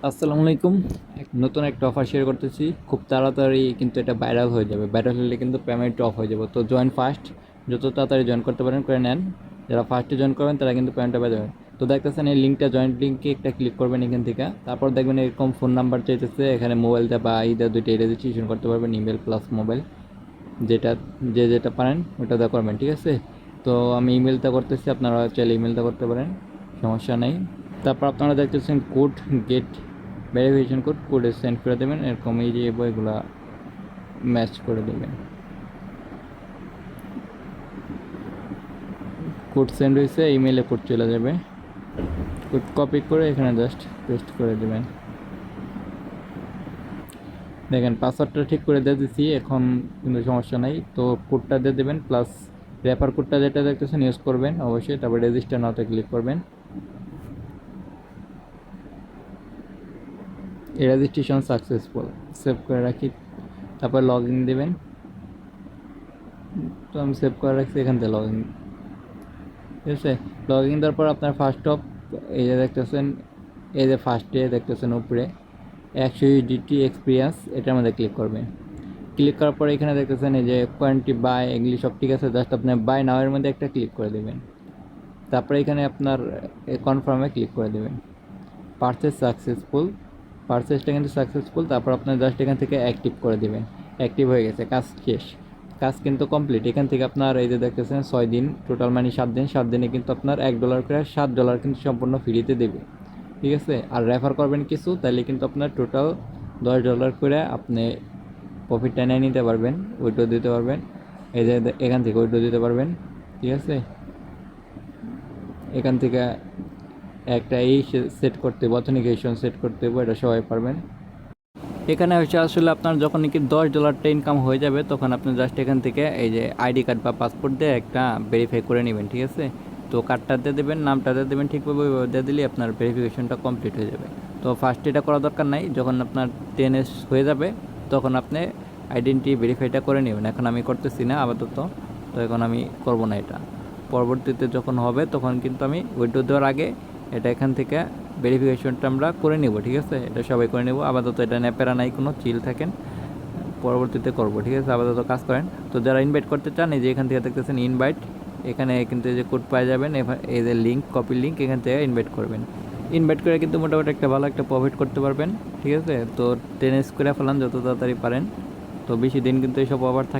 আসসালামু আলাইকুম। নতুন একটা অফার শেয়ার করতেছি, খুব তাড়াতাড়ি কিন্তু এটা ভাইরাল হয়ে যাবে। ভাইরাল হলে কিন্তু পেমেন্ট অফ হয়ে যাবে। তো জয়েন ফার্স্ট, যত তাড়াতাড়ি জয়েন করতে পারেন করে নেন। যারা ফার্স্টে জয়েন করবেন তারা কিন্তু পেমেন্টটা পেয়ে যাবেন। তো দেখতেছেন এই লিঙ্কটা, জয়েন্ট লিঙ্কে একটা ক্লিক করবেন এখান থেকে। তারপর দেখবেন এরকম ফোন নাম্বার চাইতেছে, এখানে মোবাইল দিয়ে বা ইদার দুইটাই রেজিস্ট্রেশন করতে পারবেন, ইমেল প্লাস মোবাইল, যেটা যেটা পারেন ওটা দিয়ে করবেন, ঠিক আছে। তো আমি ইমেলটা করতেছি, আপনারা চাইলে ইমেলটা করতে পারেন, সমস্যা নেই। তারপর আপনারা দেখতেছেন কোড গেট ভেরিফিকেশন কোডে সেন্ড করে দেবেন, এরকম এই যে বইগুলো ম্যাচ করে দেবেন। কোড সেন্ড হয়েছে, ইমেলে কোড চলে যাবে। কোড কপি করে এখানে জাস্ট পেস্ট করে দেবেন। দেখেন পাসওয়ার্ডটা ঠিক করে দিয়ে দিচ্ছি, এখন কিন্তু সমস্যা নাই। তো কোডটা দিয়ে দেবেন, প্লাস রেফার কোডটা যেটা দেখতেছেন ইউজ করবেন অবশ্যই। তারপর রেজিস্টার নাওতে ক্লিক করবেন। রেজিস্ট্রেশন সাকসেসফুল, সেভ করে রাখি। তারপর লগ ইন দেবেন। তো আমি সেভ করে রাখছি, এখান থেকে লগ ইন, ঠিক আছে। লগ ইন দেওয়ার পর আপনার ফার্স্ট অফ এই যে দেখতেছেন, এই যে ফার্স্টে দেখতেছেন উপরে 100 USDT এক্সপিরিয়েন্স, এটার মধ্যে ক্লিক করবেন। ক্লিক করার পর এখানে দেখতেছেন এই যে কোয়ান্টি বাই এগুলি সব ঠিক আছে, জাস্ট আপনি বাই নাওয়ের মধ্যে একটা ক্লিক করে দেবেন। তারপরে এখানে আপনার কনফার্মে ক্লিক করে দেবেন। পারচেস সাকসেসফুল, পারচেসটা কিন্তু সাকসেসফুল। তারপর আপনার জাস্ট এখান থেকে অ্যাক্টিভ করে দেবেন। অ্যাক্টিভ হয়ে গেছে, কাজ শেষ, কাজ কিন্তু কমপ্লিট। এখান থেকে আপনার এই যে দেখতেছেন 6 দিন, টোটাল মানে 7 দিন, 7 দিনে কিন্তু আপনার $1 করে $7 কিন্তু সম্পূর্ণ ফ্রিতে দেবে, ঠিক আছে। আর রেফার করবেন কিছু, তাহলে কিন্তু আপনার টোটাল $10 করে আপনি প্রফিটটা নিয়ে নিতে পারবেন, ওইটাও দিতে পারবেন। এই যে এখান থেকে ওইটাও দিতে পারবেন, ঠিক আছে। এখান থেকে একটা সেট করতে হবে, অথেন্টিকেশন সেট করতে হবে, এটা সবাই পারবেন। এখানে হচ্ছে আসলে আপনার যখন নাকি $10টা ইনকাম হয়ে যাবে, তখন আপনি জাস্ট এখান থেকে এই যে আইডি কার্ড বা পাসপোর্ট দিয়ে একটা ভেরিফাই করে নেবেন, ঠিক আছে। তো কার্ডটা দিয়ে দেবেন, নামটা দিয়ে দেবেন, ঠিকভাবে ওইভাবে দিয়ে দিলে আপনার ভেরিফিকেশনটা কমপ্লিট হয়ে যাবে। তো ফার্স্ট এটা করা দরকার নাই, যখন আপনার 10 হয়ে যাবে তখন আপনি আইডেন্টি ভেরিফাইটা করে নেবেন। এখন আমি করতেছি না আপাতত, তো এখন আমি করব না এটা। পরবর্তীতে যখন হবে তখন কিন্তু আমি উইথড্র দেওয়ার আগে এটা এখান থেকে ভেরিফিকেশনটা আমরা করে নেব, ঠিক আছে। এটা সবাই করে নেব, আপাতত এটা নেপেরা নাই, কোনো চিল থাকেন, পরবর্তীতে করব, ঠিক আছে। আপাতত কাজ করেন। তো যারা ইনভাইট করতে চান, এই যে এখান থেকে দেখতেছেন ইনভাইট, এখানে কিন্তু এই যে কোড পাওয়া যাবেন, এই যে লিঙ্ক, কপি লিঙ্ক, এখান থেকে ইনভাইট করবেন। ইনভাইট করে কিন্তু মোটামুটি একটা ভালো একটা প্রফিট করতে পারবেন, ঠিক আছে। তো টেনিস করে ফেলান যত তাড়াতাড়ি পারেন। তো বেশি দিন কিন্তু এইসব অফার থাকে।